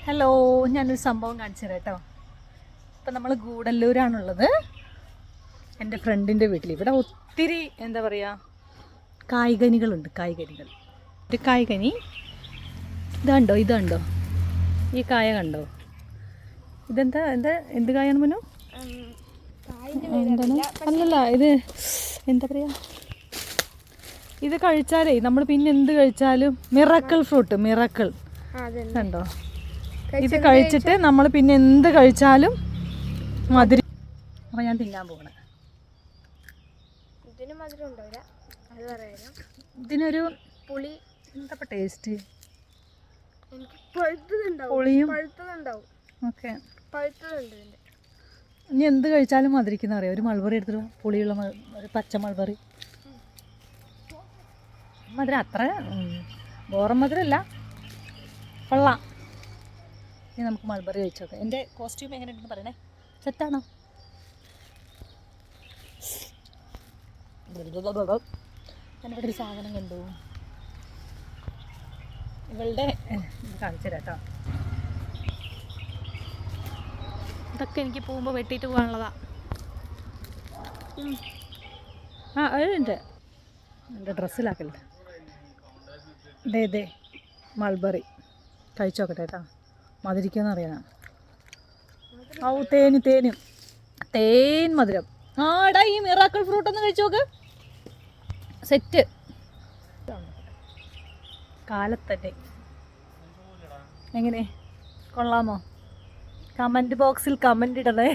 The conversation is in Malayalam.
ഹലോ, ഞാനൊരു സംഭവം കാണിച്ചു തരാം കേട്ടോ. ഇപ്പം നമ്മൾ ഗൂഡല്ലൂരാണുള്ളത്, എൻ്റെ ഫ്രണ്ടിൻ്റെ വീട്ടിൽ. ഇവിടെ ഒത്തിരി എന്താ പറയുക കായ്കനികളുണ്ട്. ഒരു കായ്കനി ഇതുണ്ടോ, ഈ കായ കണ്ടോ? എന്ത് കായാണ് മുന്നു? എന്താണ്? അല്ലല്ല, ഇത് എന്താ പറയുക, ഇത് കഴിച്ചാലേ നമ്മൾ പിന്നെ എന്ത് കഴിച്ചാലും മിറാക്കിൾ ഫ്രൂട്ട് കണ്ടോ? ഇത് കഴിച്ചിട്ട് നമ്മൾ പിന്നെ എന്ത് കഴിച്ചാലും മധുര. അപ്പം ഞാൻ തിന്നാൻ പോകണേ. ഇതിനൊരു പുളി, എന്താ ടേസ്റ്റ്? പുളിയും ഓക്കെ. ഇനി എന്ത് കഴിച്ചാലും മധുരിക്കുന്ന അറിയാം. ഒരു മൾബറി എടുത്തിട്ട്, പുളിയുള്ള ഒരു പച്ച മൾബറി. മധുരം അത്ര ബോറം മധുരമല്ല, കൊള്ളാം. ഇനി നമുക്ക് മൾബറി കഴിച്ചോക്കാം. എൻ്റെ കോസ്റ്റ്യൂം എങ്ങനെയുണ്ടെന്ന് പറയണേ. സെറ്റാണോ? ഞാനിവിടെ ഒരു സാധനം കണ്ടു. ഇവളുടെ കാണിച്ചു തരാം കേട്ടോ. ഇതൊക്കെ എനിക്ക് പോകുമ്പോൾ വെട്ടിയിട്ട് പോകാനുള്ളതാ. അതുണ്ട് എൻ്റെ ഡ്രസ്സിലാക്കല്ലേ. ഇതേ മൾബറി കഴിച്ചോക്കട്ടെ കേട്ടോ. മധുരിക്കുമെന്ന് അറിയാനാ. തേൻ മധുരം. ആടാ, ഈ മിറാക്കിൾ ഫ്രൂട്ട് ഒന്ന് കഴിച്ചു നോക്ക്. സെറ്റ്. കാലത്തന്നെ എങ്ങനെ, കൊള്ളാമോ? കമൻറ്റ് ബോക്സിൽ കമൻ്റ് ഇടണേ.